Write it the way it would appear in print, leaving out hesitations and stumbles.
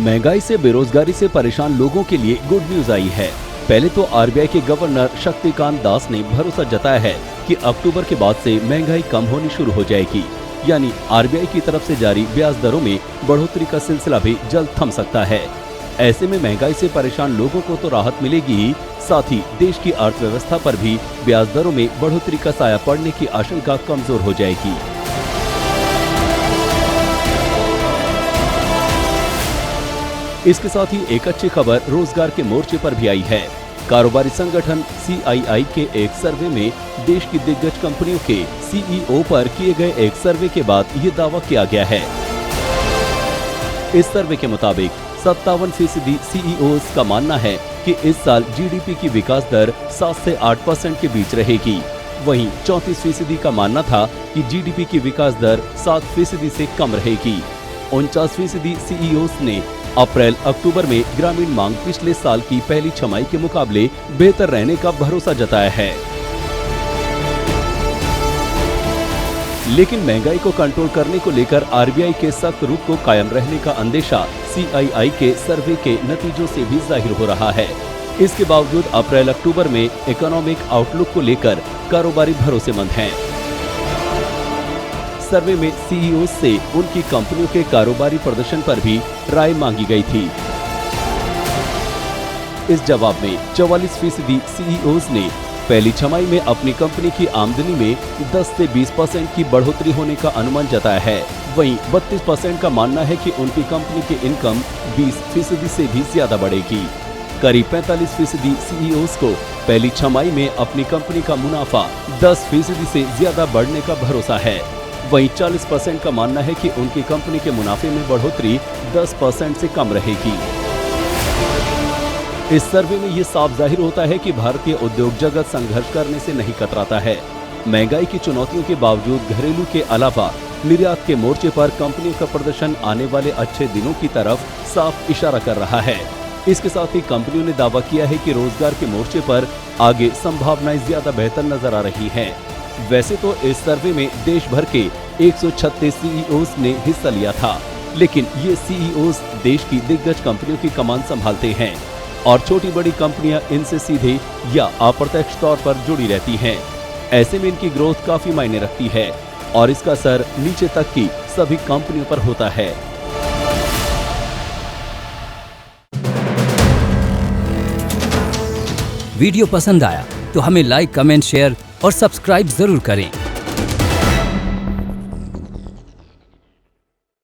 महंगाई से बेरोजगारी से परेशान लोगों के लिए गुड न्यूज आई है। पहले तो आरबीआई के गवर्नर शक्तिकांत दास ने भरोसा जताया है कि अक्टूबर के बाद से महंगाई कम होनी शुरू हो जाएगी, यानी आरबीआई की तरफ से जारी ब्याज दरों में बढ़ोतरी का सिलसिला भी जल्द थम सकता है। ऐसे में महंगाई से परेशान लोगों को तो राहत मिलेगी ही, साथ ही देश की अर्थव्यवस्था पर भी ब्याज दरों में बढ़ोतरी का साया पड़ने की आशंका कमजोर हो जाएगी। इसके साथ ही एक अच्छी खबर रोजगार के मोर्चे पर भी आई है। कारोबारी संगठन CII के एक सर्वे में देश की दिग्गज कंपनियों के CEO पर किए गए एक सर्वे के बाद ये दावा किया गया है। इस सर्वे के मुताबिक 57% CEOs का मानना है कि इस साल GDP की विकास दर 7 से 8% के बीच रहेगी। वहीं 34% का मानना था कि GDP की विकास दर 7% से कम रहेगी। 49% CEOs ने अप्रैल-अक्टूबर में ग्रामीण मांग पिछले साल की पहली छमाही के मुकाबले बेहतर रहने का भरोसा जताया है। लेकिन महंगाई को कंट्रोल करने को लेकर आरबीआई के सख्त रुख को कायम रहने का अंदेशा CII के सर्वे के नतीजों से भी जाहिर हो रहा है। इसके बावजूद अप्रैल-अक्टूबर में इकोनॉमिक आउटलुक को लेकर कारोबारी भरोसेमंद हैं। सर्वे में CEOs से उनकी कंपनियों के कारोबारी प्रदर्शन पर भी राय मांगी गई थी। इस जवाब में 44% CEOs ने पहली छमाही में अपनी कंपनी की आमदनी में 10 से 20% की बढ़ोतरी होने का अनुमान जताया है। वहीं 32% का मानना है कि उनकी कंपनी की इनकम 20% से भी ज्यादा बढ़ेगी। करीब 45% CEOs को पहली छमाही में अपनी कंपनी का मुनाफा 10% से ज्यादा बढ़ने का भरोसा है। वहीं 40% का मानना है कि उनकी कंपनी के मुनाफे में बढ़ोतरी 10% से कम रहेगी। इस सर्वे में ये साफ जाहिर होता है कि भारतीय उद्योग जगत संघर्ष करने से नहीं कतराता है। महंगाई की चुनौतियों के बावजूद घरेलू के अलावा निर्यात के मोर्चे पर कंपनियों का प्रदर्शन आने वाले अच्छे दिनों की तरफ साफ इशारा कर रहा है। इसके साथ ही कंपनियों ने दावा किया है कि रोजगार के मोर्चे पर आगे संभावनाएं ज्यादा बेहतर नजर आ रही हैं। वैसे तो इस सर्वे में देश भर के 136 CEOs ने हिस्सा लिया था, लेकिन ये CEOs देश की दिग्गज कंपनियों की कमान संभालते हैं और छोटी बड़ी कंपनियां इनसे सीधे या अप्रत्यक्ष तौर पर जुड़ी रहती हैं। ऐसे में इनकी ग्रोथ काफी मायने रखती है और इसका असर नीचे तक की सभी कंपनियों पर होता है। वीडियो पसंद आया तो हमें लाइक, कमेंट, शेयर और सब्सक्राइब जरूर करें।